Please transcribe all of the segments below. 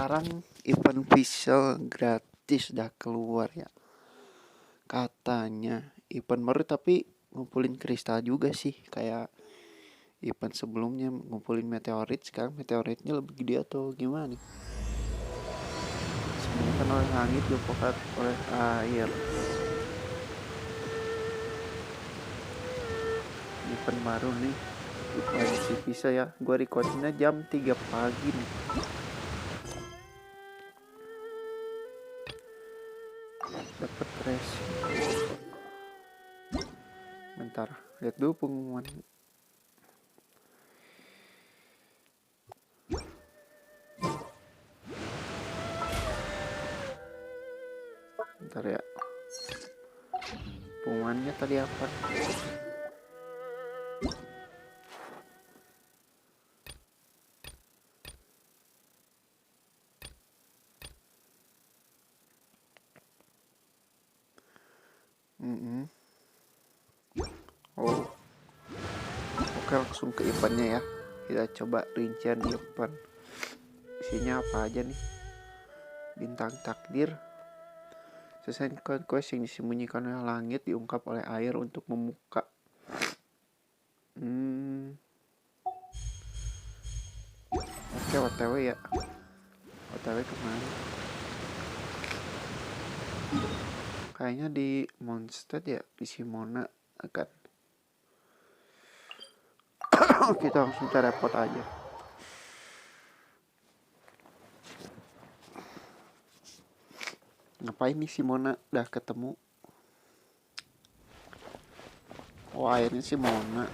sekarang event Fischl gratis udah keluar ya. Katanya event baru tapi ngumpulin kristal juga sih, kayak event sebelumnya ngumpulin meteorit, sekarang meteoritnya lebih gede atau gimana nih? Semuanya kan oleh langit dipokat oleh air. Event baru nih, event si bisa ya. Gue recordnya jam 3 pagi nih. Dapat racing. Bentar, lihat dulu pengumuman. Bentar ya. Pengumumannya tadi apa? Oh, oke, langsung ke eventnya ya. Kita coba rincian event. Isinya apa aja nih? Bintang takdir. Selesaikan quest yang disembunyikan oleh langit diungkap oleh air untuk membuka. Oke, OTW ya. OTW kemana? Kayaknya di Mondstadt ya, di Simona akan. Kita langsung teleport aja. Ngapain nih Simona? Udah ketemu. Oh, akhirnya Simona.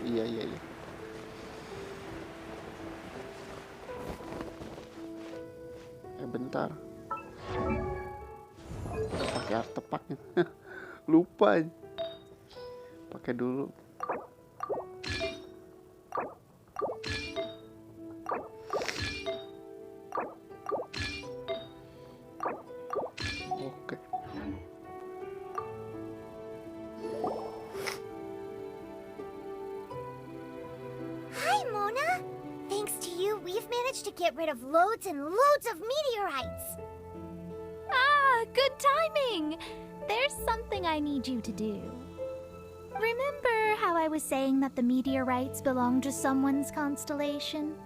Iya. Bentar. Udah pakai artefaknya. Lupa. Pakai dulu. Oke. Hi, Mona. Thanks to you, we've managed to get rid of loads and loads of meteorites. Good timing! There's something I need you to do. Remember how I was saying that the meteorites belong to someone's constellation?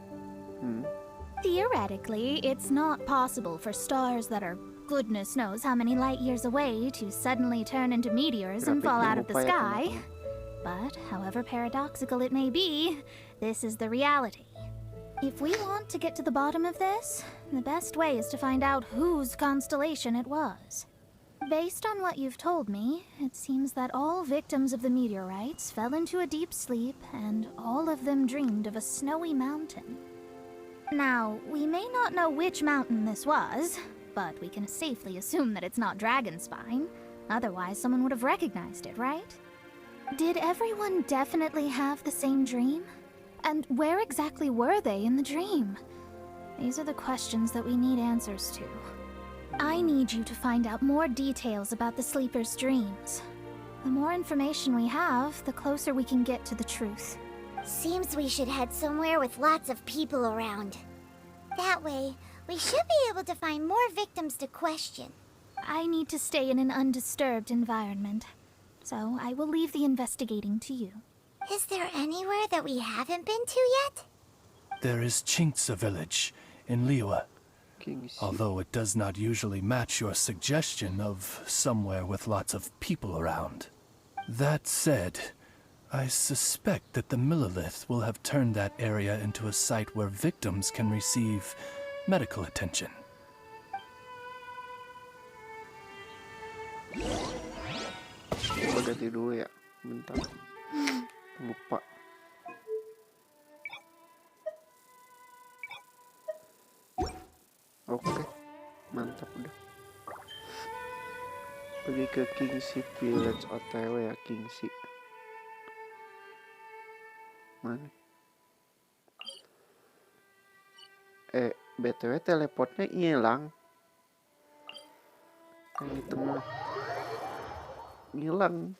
Theoretically, it's not possible for stars that are goodness knows how many light years away to suddenly turn into meteors and fall out of the sky. But, however paradoxical it may be, this is the reality. If we want to get to the bottom of this, the best way is to find out whose constellation it was. Based on what you've told me, it seems that all victims of the meteorites fell into a deep sleep, and all of them dreamed of a snowy mountain. Now, we may not know which mountain this was, but we can safely assume that it's not Dragonspine. Otherwise, someone would have recognized it, right? Did everyone definitely have the same dream? And where exactly were they in the dream? These are the questions that we need answers to. I need you to find out more details about the sleeper's dreams. The more information we have, the closer we can get to the truth. Seems we should head somewhere with lots of people around. That way, we should be able to find more victims to question. I need to stay in an undisturbed environment, so I will leave the investigating to you. Is there anywhere that we haven't been to yet? There is Chinksa village in Liyue, although it does not usually match your suggestion of somewhere with lots of people around. That said, I suspect that the Millilith will have turned that area into a site where victims can receive medical attention. Coba ganti dulu ya. Bentar. Lupa. Oke. Mantap udah. Pergi ke Kingsi Village OTW ya, Kingsi. Mana? BTW teleportnya hilang. Yang di tengah. Hilang.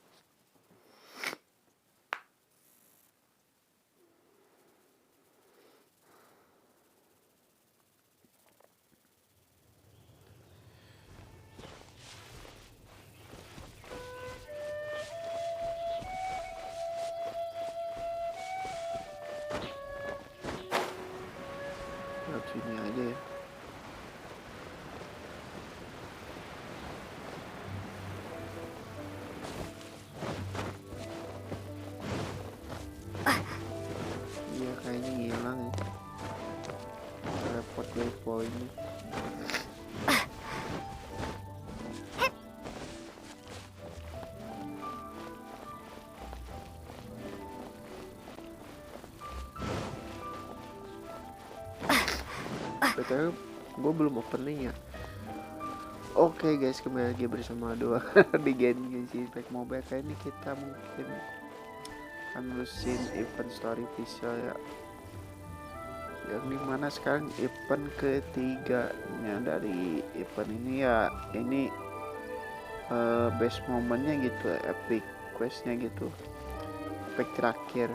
Betul, gue belum opening ya. Oke guys, kembali lagi bersama dua di Genshin Impact Mobile. Kali ini kita mungkin akan nerusin event story Fischl ya, yang dimana sekarang event ketiganya dari event ini ya. Ini best momennya gitu, epic questnya gitu, epic terakhir.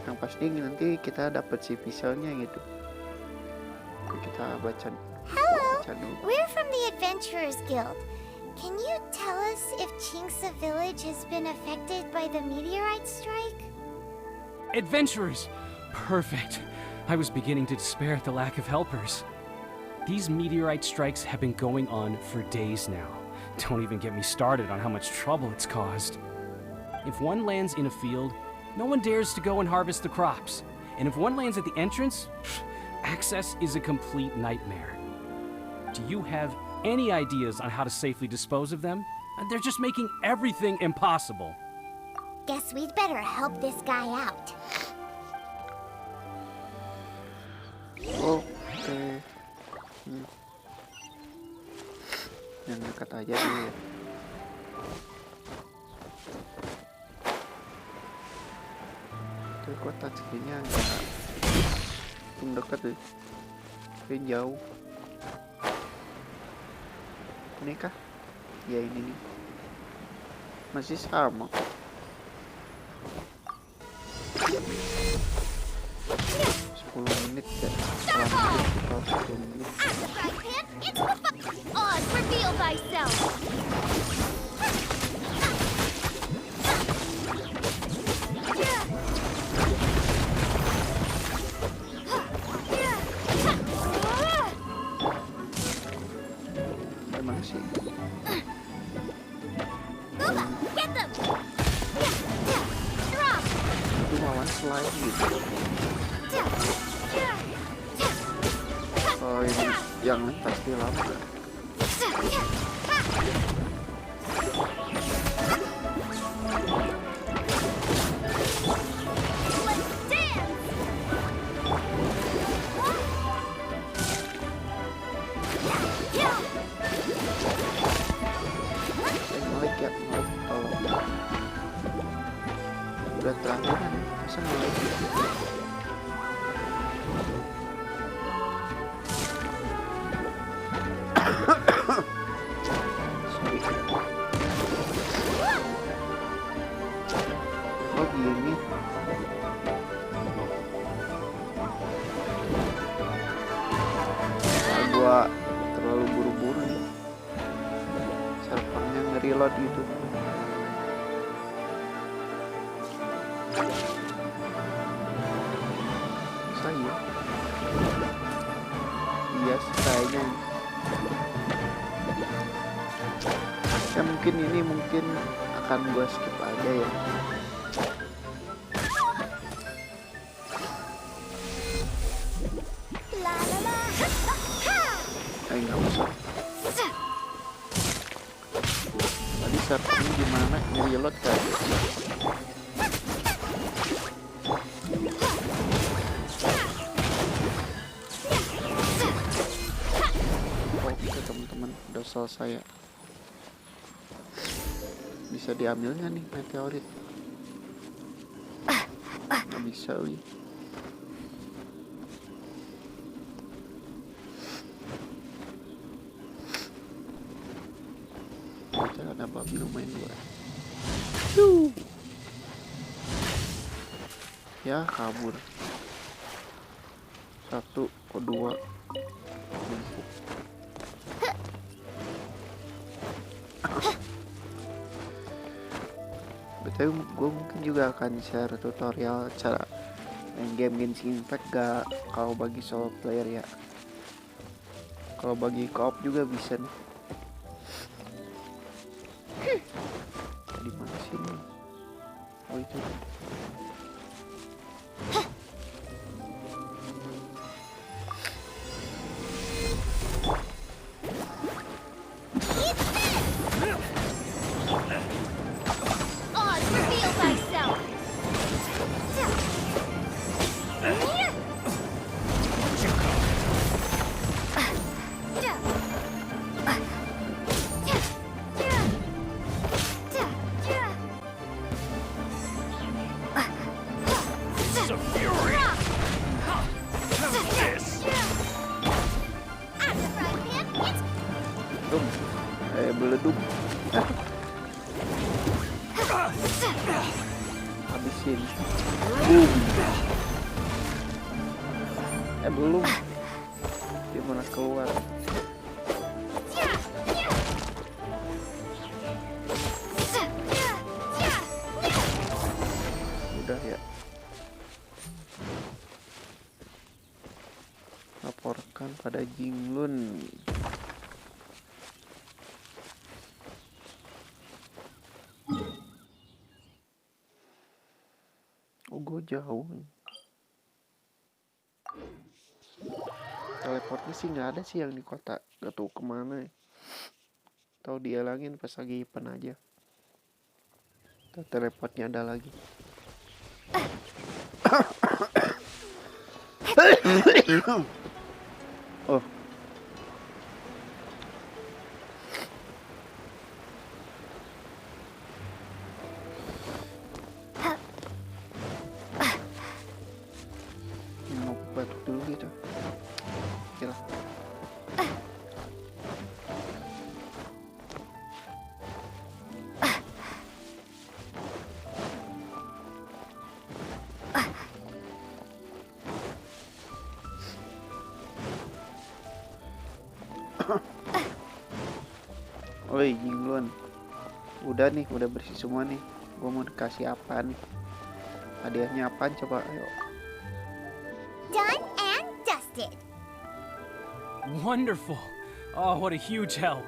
Yang pasti nanti kita dapat si Fischlnya gitu. Kita baca. Hello, we're from the Adventurers Guild. Can you tell us if Chinksa village has been affected by the meteorite strike? Adventurers! Perfect. I was beginning to despair at the lack of helpers. These meteorite strikes have been going on for days now. Don't even get me started on how much trouble it's caused. If one lands in a field, no one dares to go and harvest the crops. And if one lands at the entrance, access is a complete nightmare. Do you have any ideas on how to safely dispose of them? They're just making everything impossible. Guess we'd better help this guy out. Oke. Yang dekat aja dulu ya. Tuh kok touchscreen-nya agak dekat deh. Tapi jauh. Ini kah? Ya ini nih. Masih sama kok. 10 menit ya. 10 menit. Oz, reveal thyself! Gimana sih? Get them! Itu lawan slide gitu. Oh ini yang pasti lama. Ngelag ya, ngelag kalau udah terakhir kan, masa ngelag gitu. Oh gini. Nah, gua terlalu buru-buru nih. Servernya nge-reload gitu. Saya. Iya sih kayaknya. Ya mungkin ini akan gua skip aja ya. Nggak usah. Tadi servernya gimana nge-reload kan? Oke teman-teman, udah selesai ya. Bisa diambilnya nih meteorit. Nggak bisa wih. Ada babi lumayan dua. Ya kabur. 1 ke 2. Betul, gue mungkin juga akan share tutorial cara main game Genshin Impact gak kalau bagi solo player ya. Kalau bagi co-op juga bisa nih. Di mana sini? Oh itu. Oz, reveal thyself! Beleduk. Habisin. Boom. Belum. Gimana keluar? Udah ya. Laporkan pada Jinglun. Oh, gue jauh. Teleportnya sih nggak ada sih yang di kota. Gak tahu kemana ya. Tahu dialangin pas lagi event aja. Teleportnya ada lagi. Oh. Mau batuk dulu gitu. Oke lah. Oi, Jinglun. Udah nih, udah bersih semua nih. Gua mau dikasih apa nih? Hadiahnya apaan coba? Ayo. Done and dusted. Wonderful. Oh, what a huge help.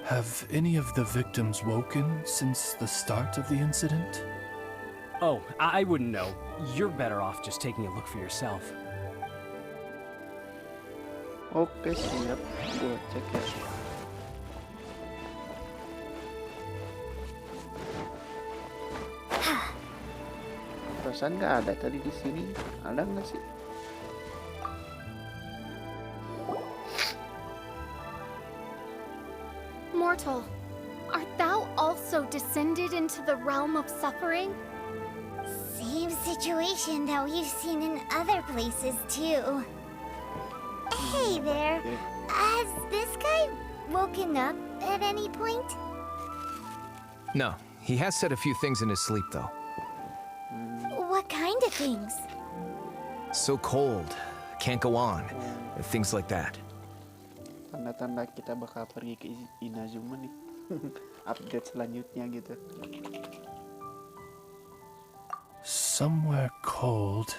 Have any of the victims woken since the start of the incident? Oh, I wouldn't know. You're better off just taking a look for yourself. Oke, siap. Gua cek ya. Perasaan nggak ada tadi di sini. Ada nggak sih? Mortal, art thou also descended into the realm of suffering? Same situation that we've seen in other places too. Hey there, has this guy woken up at any point? No, he has said a few things in his sleep, though. What kind of things? So cold, can't go on, things like that. Tanda-tanda kita bakal pergi ke Inazuma nih. Update selanjutnya gitu. Somewhere cold,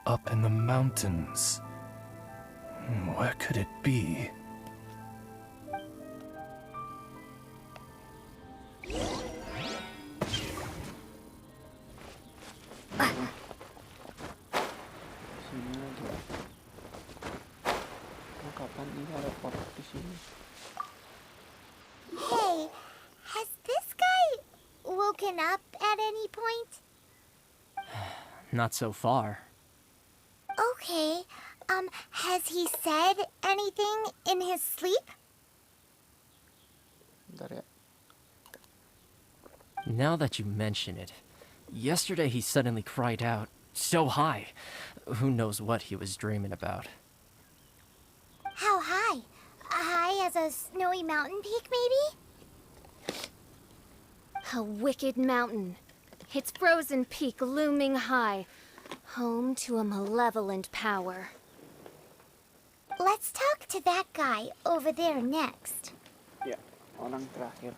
up in the mountains. Where could it be? Sini lagi. Oh, kapan ini ada port di sini? Hey, has this guy woken up at any point? Not so far. Okay, has he said anything in his sleep? Bentar ya. Now that you mention it, yesterday he suddenly cried out, so high. Who knows what he was dreaming about? How high? High as a snowy mountain peak, maybe? A wicked mountain, its frozen peak looming high, home to a malevolent power. Let's talk to that guy over there next. Ya, orang terakhir.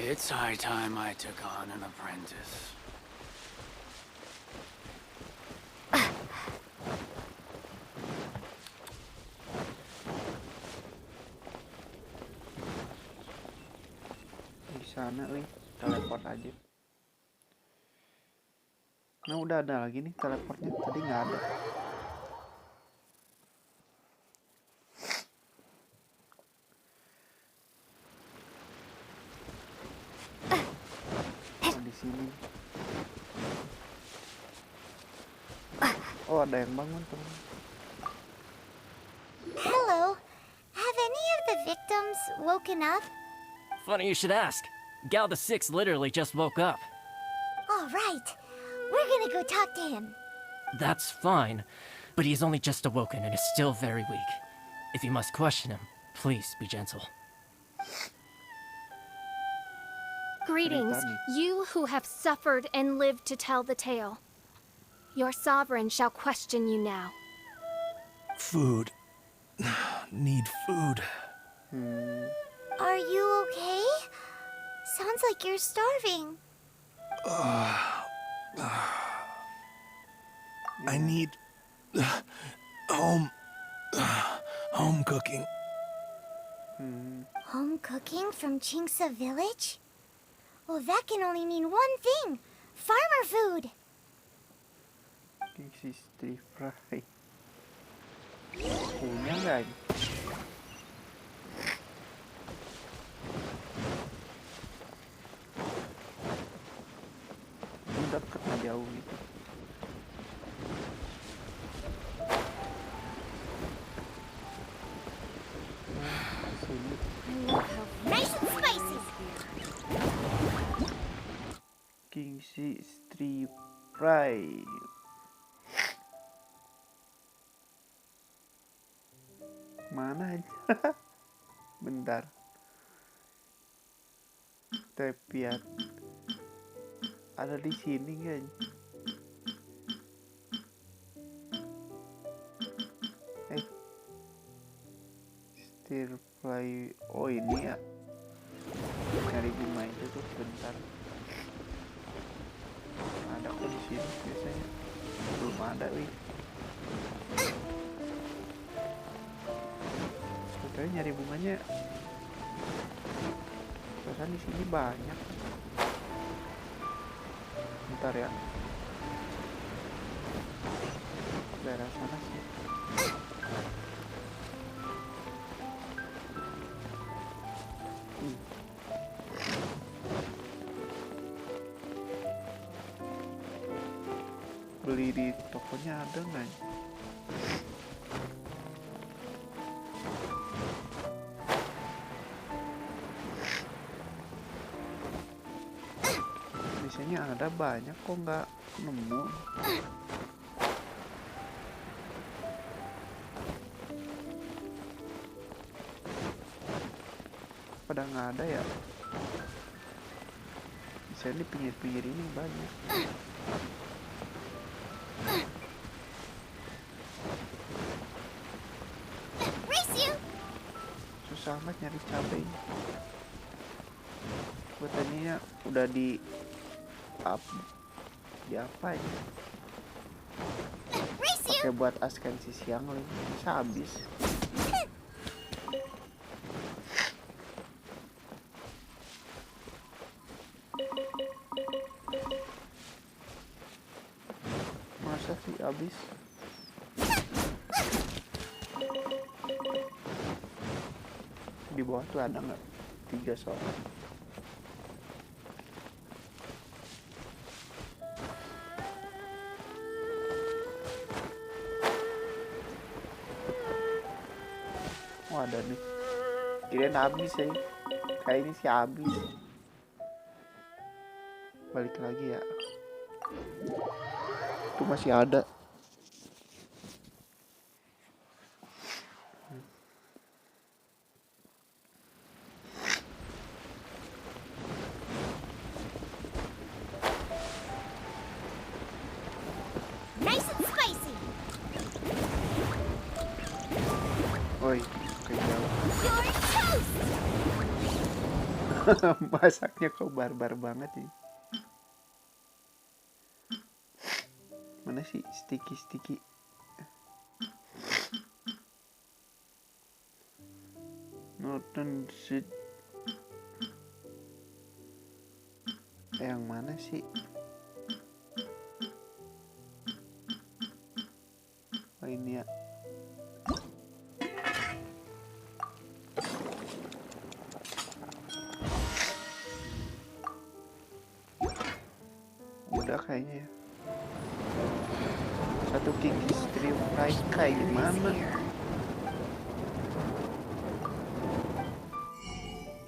It's high time I took on an apprentice. Di sana nih, teleport aja. Nah, udah ada lagi nih teleportnya. Tadi nggak ada. Oh, di sini. Oh, ada yang bangun tuh. Hello, have any of the victims woken up? Funny you should ask. Gal the Six literally just woke up. All right, we're gonna go talk to him. That's fine, but he's only just awoken and is still very weak. If you must question him, please be gentle. Greetings, you who have suffered and lived to tell the tale. Your sovereign shall question you now. Food. Need food. Are you okay? Sounds like you're starving. I need home cooking. Home cooking from Chingsa village? Well, that can only mean one thing. Farmer food. Gengsi stir fry. Punya nggak? Deket nggak jauh gitu. Sini. Nice and spicy. Gengsi stir fry. Mana aja? Bentar. Tepiat. Ada di sini kan? Stir fry. Oh ini ya. Cari bunga itu tuh bentar. Ada kok di sini biasanya. Belum ada wih. Sebetulnya nyari bunganya. Perasaan di sini banyak. Bentar ya. Daerah sana sih. Beli di tokonya ada nggak? Biasanya ada banyak kok nggak nemu. Pada nggak ada ya? Biasanya di pinggir-pinggir ini banyak. Susah amat nyari cabai. Buatannya udah di apa ya? Pakai buat askan si siang lagi bisa habis. Masa sih habis? Di bawah tuh ada nggak? 3 soal. Oh ada nih. Kirain habis ya. Kayaknya sih habis. Balik lagi ya. Itu masih ada. Nice and spicy. Oi, kejauh. You're toast. Masaknya kok barbar banget ya. Mana sih sticky? Nonton shit. Yang mana sih? Oh ini ya. Udah kayaknya ya. Satu gigi strip fry kayak gimana?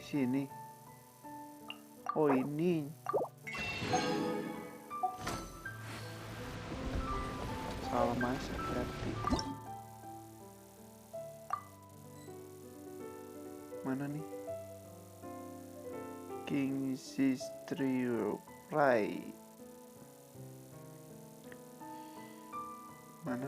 Sini. Oh ini. Salah masak berarti. Mana nih? King Sistrio Rai. Mana.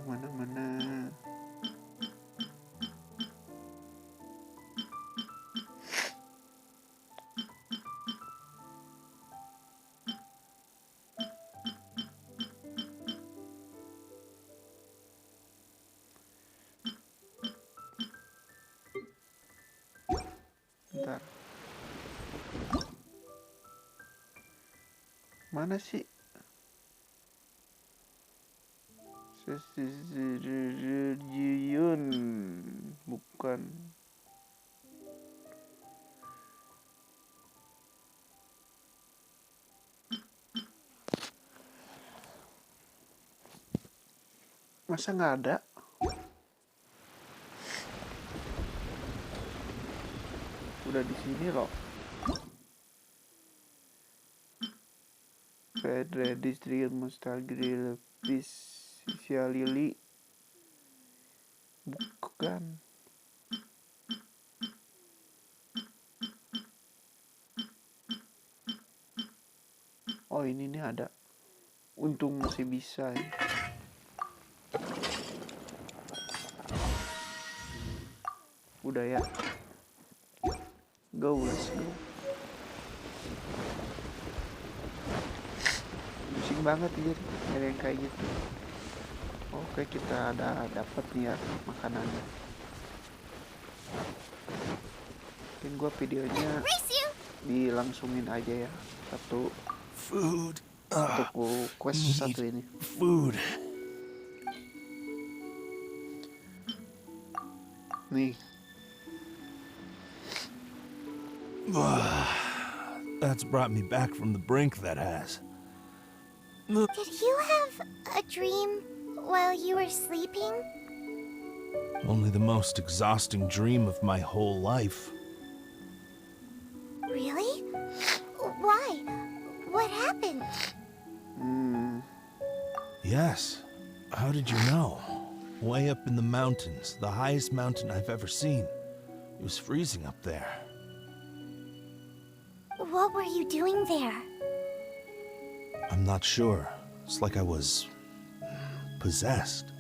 Bentar. Mana sih? Sesirjiyun bukan. Masa nggak ada? Udah di sini loh. Fedra distrik Mustagri Fischl Lili. Bukan. Oh ini nih ada. Untung masih bisa ya. Udah ya. Go, let's go. Pusing banget ini nyari yang kayak gitu. Oke, kita dapat nih ya makanannya. Mungkin gua videonya dilangsungin aja ya. Satu Food. untuk quest satu ini. Food. Nih. That's brought me back from the brink, that has. Did you have a dream while you were sleeping? Only the most exhausting dream of my whole life. Really? Why? What happened? Yes. How did you know? Way up in the mountains, the highest mountain I've ever seen. It was freezing up there. What were you doing there? I'm not sure. It's like I was possessed.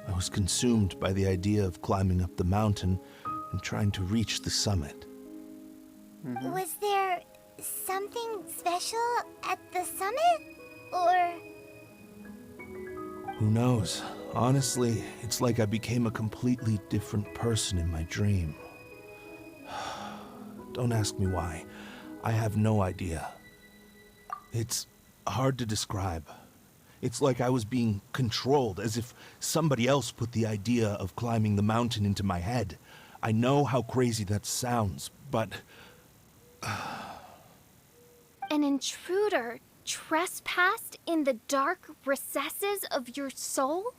I was consumed by the idea of climbing up the mountain and trying to reach the summit. Was there something special at the summit? Or... Who knows? Honestly, it's like I became a completely different person in my dream. Don't ask me why. I have no idea. It's hard to describe. It's like I was being controlled, as if somebody else put the idea of climbing the mountain into my head. I know how crazy that sounds, but... An intruder trespassed in the dark recesses of your soul?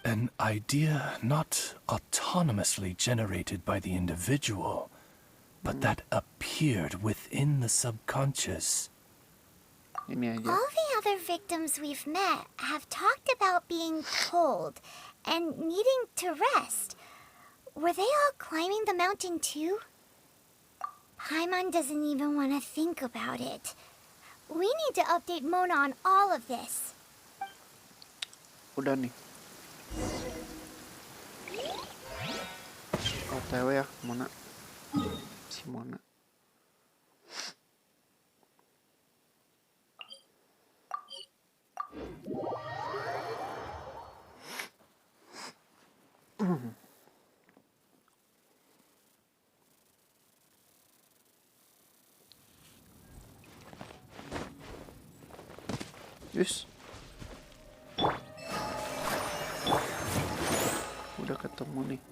An idea not autonomously generated by the individual, but that appeared within the subconscious. Ini aja. all the other victims we've met have talked about being cold and needing to rest. Were they all climbing the mountain too? Paimon doesn't even want to think about it. We need to update Mona on all of this. Udah nih. OTW ya, Mona. Si Mona. Yes. Udah ketemu nih.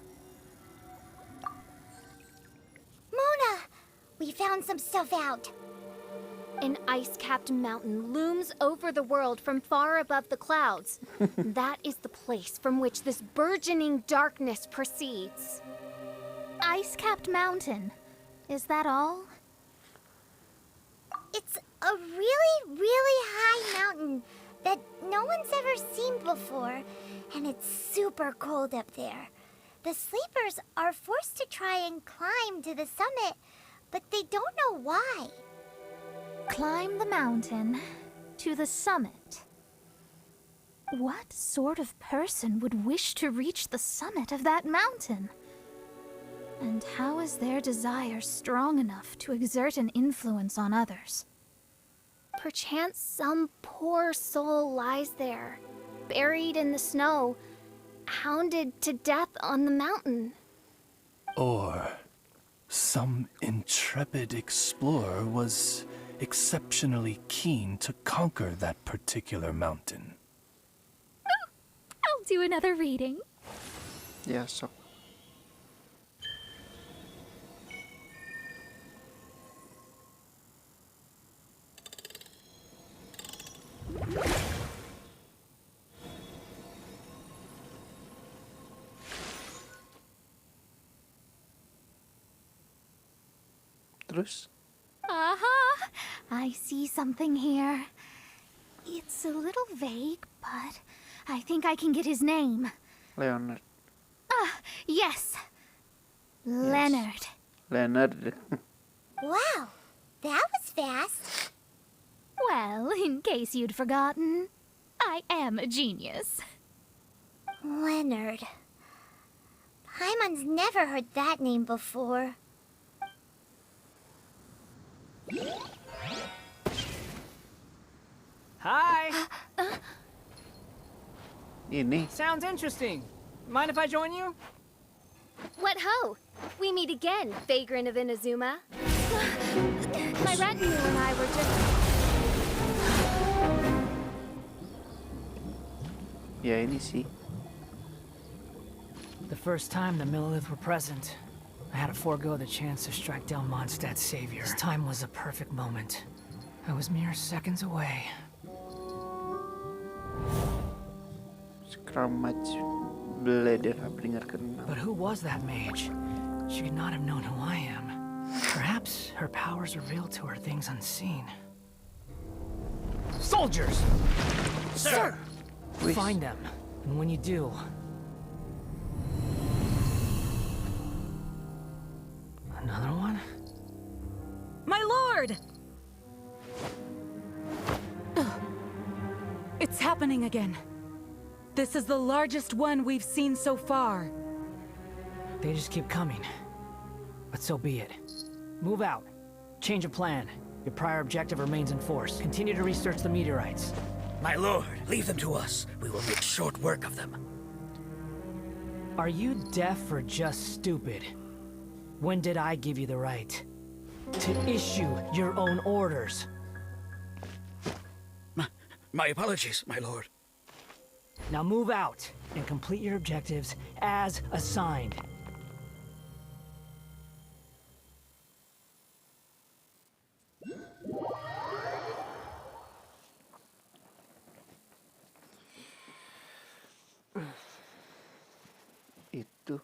Mona! We found some stuff out. An ice-capped mountain looms over the world from far above the clouds. That is the place from which this burgeoning darkness proceeds. Ice-capped mountain. Is that all? It's a really, really high mountain that no one's ever seen before, and it's super cold up there. The sleepers are forced to try and climb to the summit, but they don't know why. Climb the mountain to the summit. What sort of person would wish to reach the summit of that mountain? And how is their desire strong enough to exert an influence on others? Perchance some poor soul lies there, buried in the snow, hounded to death on the mountain. Or some intrepid explorer was exceptionally keen to conquer that particular mountain. I'll do another reading. Ya, sok. Terus? Aha! I see something here. It's a little vague, but I think I can get his name. Leonard. Yes. Leonard. Leonard. Wow, that was fast. Well, in case you'd forgotten, I am a genius. Leonard. Paimon's never heard that name before. Hi! Ini. Sounds interesting. Mind if I join you? What ho! We meet again, vagrant of Inazuma. My retinue and I were just... Ya ini sih. The first time the Millelith were present, I had to forego the chance to strike down Mondstadt's savior. This time was a perfect moment. I was mere seconds away. Sekarang maju belajar dengar kenal. But who was that mage? She could not have known who I am. Perhaps her powers revealed to her things unseen. Soldiers! Sir! Find them, and when you do... Another one? My lord! It's happening again. This is the largest one we've seen so far. They just keep coming. But so be it. Move out. Change of plan. Your prior objective remains in force. Continue to research the meteorites. My lord, leave them to us. We will make short work of them. Are you deaf or just stupid? When did I give you the right to issue your own orders? My apologies, my lord. Now move out and complete your objectives as assigned. Itu.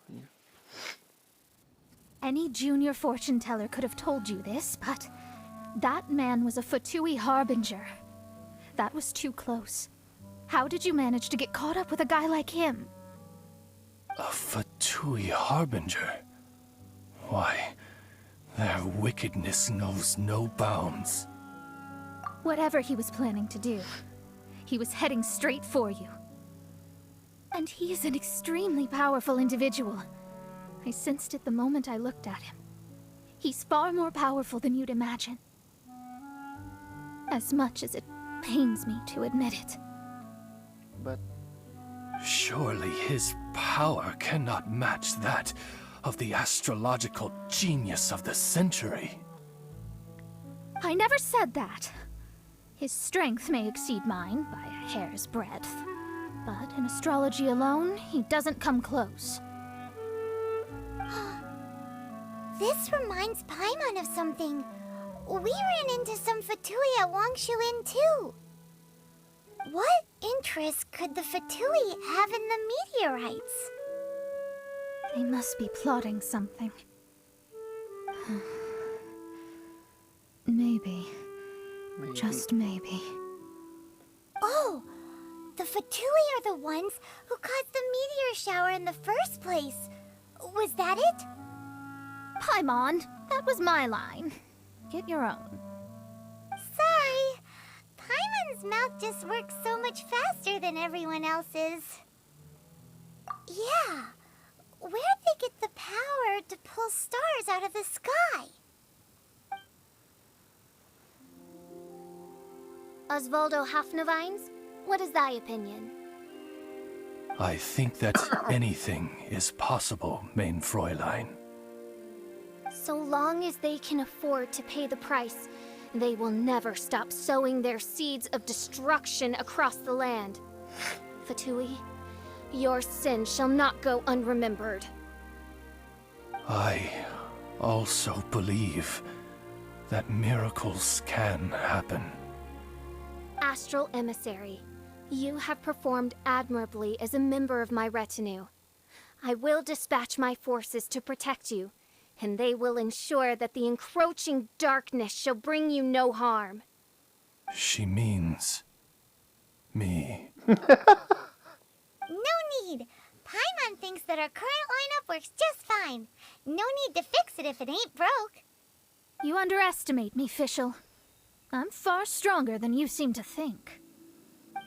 Any junior fortune teller could have told you this, but that man was a Fatui harbinger. That was too close. How did you manage to get caught up with a guy like him? A Fatui harbinger? Why, their wickedness knows no bounds. Whatever he was planning to do, he was heading straight for you. And he is an extremely powerful individual. I sensed it the moment I looked at him. He's far more powerful than you'd imagine. As much as it pains me to admit it. But surely his power cannot match that of the astrological genius of the century. I never said that. His strength may exceed mine by a hair's breadth, but in astrology alone, he doesn't come close. This reminds Paimon of something. We ran into some Fatui at Wangshu Inn too. What interest could the Fatui have in the meteorites? They must be plotting something. Maybe. Just maybe. Oh, the Fatui are the ones who caused the meteor shower in the first place. Was that it? Paimon, that was my line. Get your own. Sorry. Paimon's mouth just works so much faster than everyone else's. Yeah. Where'd they get the power to pull stars out of the sky? Osvaldo Hafnavines, what is thy opinion? I think that anything is possible, mein Fräulein. So long as they can afford to pay the price, they will never stop sowing their seeds of destruction across the land. Fatui, your sin shall not go unremembered. I also believe that miracles can happen. Astral Emissary, you have performed admirably as a member of my retinue. I will dispatch my forces to protect you, and they will ensure that the encroaching darkness shall bring you no harm. She means me. No need. Paimon thinks that our current lineup works just fine. No need to fix it if it ain't broke. You underestimate me, Fischl. I'm far stronger than you seem to think.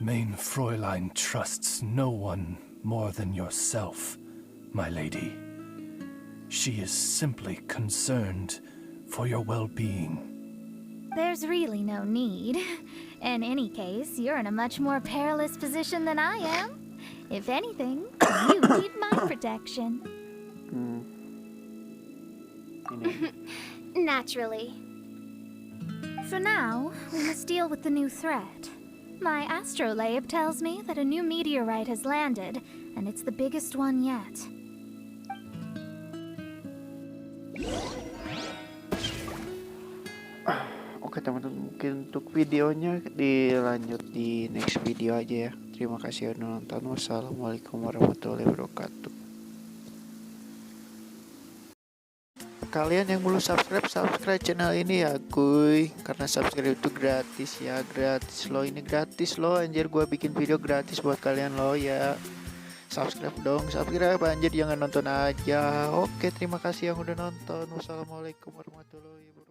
Mein Fräulein trusts no one more than yourself, my lady. She is simply concerned for your well-being. There's really no need. In any case, you're in a much more perilous position than I am. If anything, you need my protection. Naturally. For now, we must deal with the new threat. My astrolabe tells me that a new meteorite has landed, and it's the biggest one yet. Oke teman-teman, mungkin untuk videonya dilanjut di next video aja ya. Terima kasih udah nonton. Wassalamualaikum warahmatullahi wabarakatuh. Kalian yang belum subscribe channel ini ya kuy, karena subscribe itu gratis ya, gratis loh, ini gratis loh anjir, gua bikin video gratis buat kalian loh ya. Subscribe dong, subscribe anjir, jangan nonton aja. Oke, terima kasih yang udah nonton. Wassalamualaikum warahmatullahi wabarakatuh.